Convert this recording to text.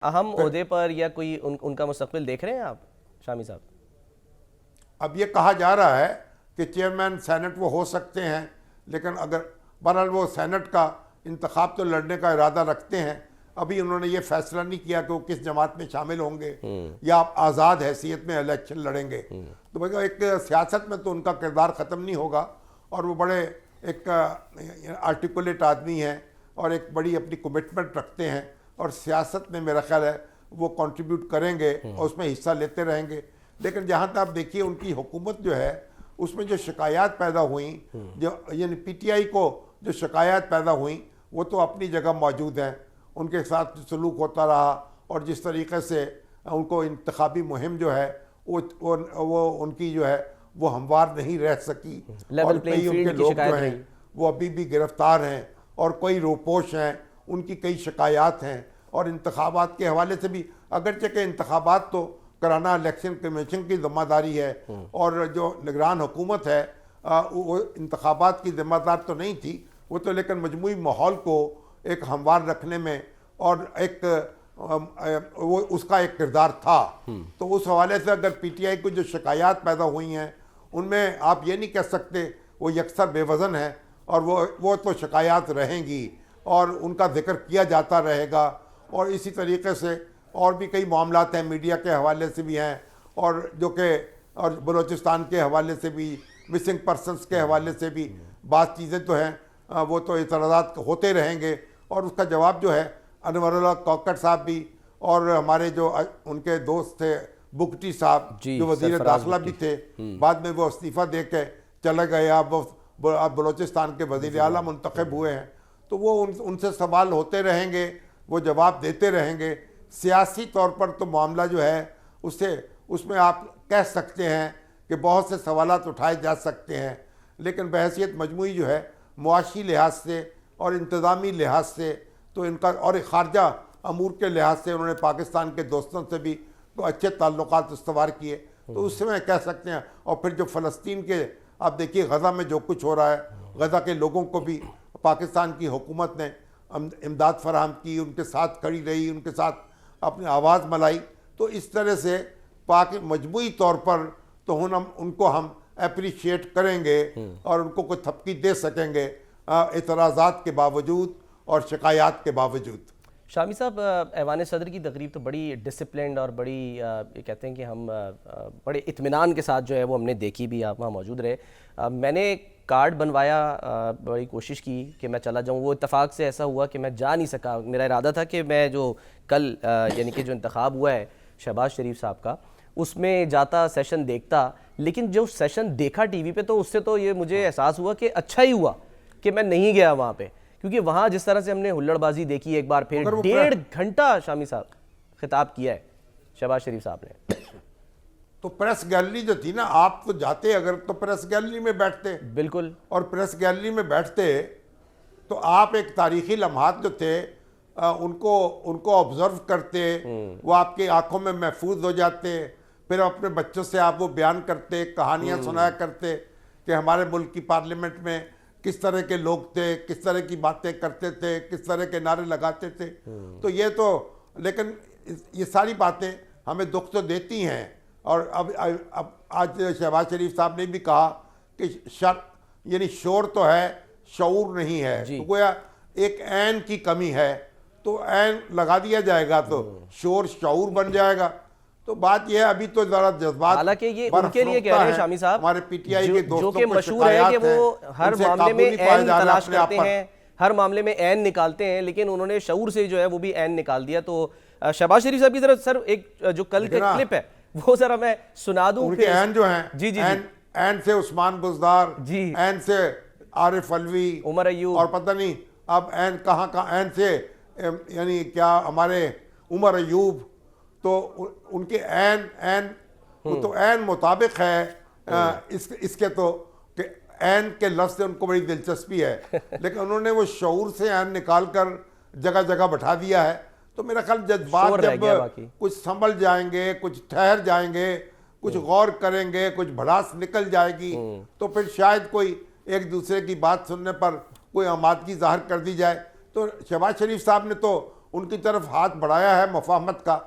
اہم عہدے پر یا کوئی ان کا مستقبل دیکھ رہے ہیں آپ شامی صاحب؟ اب یہ کہا جا رہا ہے کہ چیئرمین سینٹ وہ ہو سکتے ہیں، لیکن اگر بہرحال وہ سینٹ کا انتخاب تو لڑنے کا ارادہ رکھتے ہیں. ابھی انہوں نے یہ فیصلہ نہیں کیا کہ وہ کس جماعت میں شامل ہوں گے یا آپ آزاد حیثیت میں الیکشن لڑیں گے. تو بھائی ایک سیاست میں تو ان کا کردار ختم نہیں ہوگا، اور وہ بڑے ایک آرٹیکولیٹ آدمی ہیں اور ایک بڑی اپنی کمٹمنٹ رکھتے ہیں، اور سیاست میں میرا خیال ہے وہ کنٹریبیوٹ کریں گے اور اس میں حصہ لیتے رہیں گے. لیکن جہاں تک آپ دیکھیے ان کی حکومت جو ہے اس میں جو شکایات پیدا ہوئیں، جو یعنی پی ٹی آئی کو جو شکایات پیدا ہوئیں وہ تو اپنی جگہ موجود ہیں. ان کے ساتھ سلوک ہوتا رہا اور جس طریقے سے ان کو انتخابی مہم جو ہے وہ ان کی جو ہے وہ ہموار نہیں رہ سکی، اور کئی ان کے لوگ جو ہیں وہ ابھی بھی گرفتار ہیں اور کوئی روپوش ہیں، ان کی کئی شکایات ہیں. اور انتخابات کے حوالے سے بھی اگرچہ کہ انتخابات تو کرانا الیکشن کمیشن کی ذمہ داری ہے، اور جو نگران حکومت ہے وہ انتخابات کی ذمہ دار تو نہیں تھی وہ تو، لیکن مجموعی ماحول کو ایک ہموار رکھنے میں اور ایک وہ اس کا ایک کردار تھا. تو اس حوالے سے اگر پی ٹی آئی کو جو شکایات پیدا ہوئی ہیں ان میں آپ یہ نہیں کہہ سکتے وہ یکسر بے وزن ہیں، اور وہ تو شکایات رہیں گی اور ان کا ذکر کیا جاتا رہے گا. اور اسی طریقے سے اور بھی کئی معاملات ہیں، میڈیا کے حوالے سے بھی ہیں، اور جو کہ اور بلوچستان کے حوالے سے بھی، مسنگ پرسنس کے حوالے سے بھی بعض چیزیں تو ہیں، وہ تو اعتراضات ہوتے رہیں گے. اور اس کا جواب جو ہے انور اللہ کاکڑ صاحب بھی، اور ہمارے جو ان کے دوست تھے بگٹی صاحب جو وزیر داخلہ بھی تھے، بعد میں وہ استعفیٰ دے کے چلے گئے، اب بلوچستان کے وزیر اعلیٰ منتخب ہوئے ہیں. تو وہ ان سے سوال ہوتے رہیں گے، وہ جواب دیتے رہیں گے. سیاسی طور پر تو معاملہ جو ہے اس میں آپ کہہ سکتے ہیں کہ بہت سے سوالات اٹھائے جا سکتے ہیں، لیکن بحیثیت مجموعی جو ہے معاشی لحاظ سے اور انتظامی لحاظ سے تو ان کا، اور خارجہ امور کے لحاظ سے انہوں نے پاکستان کے دوستوں سے بھی اچھے تعلقات استوار کیے. تو اس سے میں کہہ سکتے ہیں. اور پھر جو فلسطین کے آپ دیکھیے غزہ میں جو کچھ ہو رہا ہے، غزہ کے لوگوں کو بھی پاکستان کی حکومت نے امداد فراہم کی، ان کے ساتھ کھڑی رہی، ان کے ساتھ اپنی آواز ملائی. تو اس طرح سے مجموعی طور پر تو ان کو ہم اپریشیٹ کریں گے اور ان کو کوئی تھپکی دے سکیں گے اعتراضات کے باوجود اور شکایات کے باوجود. شامی صاحب، ایوان صدر کی تقریب تو بڑی ڈسپلنڈ اور بڑی یہ کہتے ہیں کہ ہم بڑے اطمینان کے ساتھ جو ہے وہ ہم نے دیکھی بھی، آپ وہاں موجود رہے. میں نے کارڈ بنوایا، بڑی کوشش کی کہ میں چلا جاؤں، وہ اتفاق سے ایسا ہوا کہ میں جا نہیں سکا. میرا ارادہ تھا کہ میں جو کل یعنی کہ جو انتخاب ہوا ہے شہباز شریف صاحب کا، اس میں جاتا، سیشن دیکھتا. لیکن جو سیشن دیکھا ٹی وی پہ تو اس سے تو یہ مجھے احساس ہوا کہ اچھا ہی ہوا کہ میں نہیں گیا وہاں پہ، کیونکہ وہاں جس طرح سے ہم نے ہلڑ بازی دیکھی ایک بار پھر 1.5 گھنٹہ شامی صاحب خطاب کیا ہے شہباز شریف صاحب نے. تو پریس گیلری جو تھی نا، آپ تو جاتے اگر تو پریس گیلری میں بیٹھتے، بالکل، اور پریس گیلری میں بیٹھتے تو آپ ایک تاریخی لمحات جو تھے ان کو آبزرو کرتے، وہ آپ کی آنکھوں میں محفوظ ہو جاتے. پھر اپنے بچوں سے آپ وہ بیان کرتے، کہانیاں سنایا کرتے کہ ہمارے ملک کی پارلیمنٹ میں کس طرح کے لوگ تھے، کس طرح کی باتیں کرتے تھے، کس طرح کے نعرے لگاتے تھے. تو یہ تو، لیکن یہ ساری باتیں ہمیں دکھ تو دیتی ہیں. اور اب آج شہباز شریف صاحب نے بھی کہا کہ یعنی شور تو ہے، شعور نہیں ہے. تو گویا ایک عین کی کمی ہے، تو عین لگا دیا جائے گا تو شور شعور بن جائے گا. تو بات یہ ہے ابھی تو ذرا جذبات، حالانکہ یہ ان کے لیے کہہ رہے ہیں شامی صاحب، ہمارے پی ٹی آئی کے دوستوں جو کہ مشہور ہے کہ وہ ہر معاملے میں عین تلاش کرتے ہیں، ہر معاملے میں عین نکالتے ہیں، لیکن انہوں نے شعور سے جو ہے وہ بھی عین نکال دیا. تو شہباز شریف صاحب کی طرف سر ایک جو کل کے کلپ ہے وہ ذرا میں سنا دوں. ان کے عین جو ہیں، جی جی عین سے عثمان بزدار، عین سے عارف علوی، عمر ایوب، اور پتہ نہیں اب عین کہاں عین سے یعنی کیا ہمارے عمر ایوب. تو ان کے عین وہ تو عین مطابق ہے اس کے، تو کہ عین کے لفظ سے ان کو بڑی دلچسپی ہے، لیکن انہوں نے وہ شعور سے عین نکال کر جگہ جگہ بٹھا دیا ہے. تو میرا خیال جذبات جب کچھ سنبھل جائیں گے، کچھ ٹھہر جائیں گے، کچھ غور کریں گے، کچھ بھڑاس نکل جائے گی، تو پھر شاید کوئی ایک دوسرے کی بات سننے پر کوئی آمادگی ظاہر کر دی جائے. تو شہباز شریف صاحب نے تو ان کی طرف ہاتھ بڑھایا ہے مفاہمت کا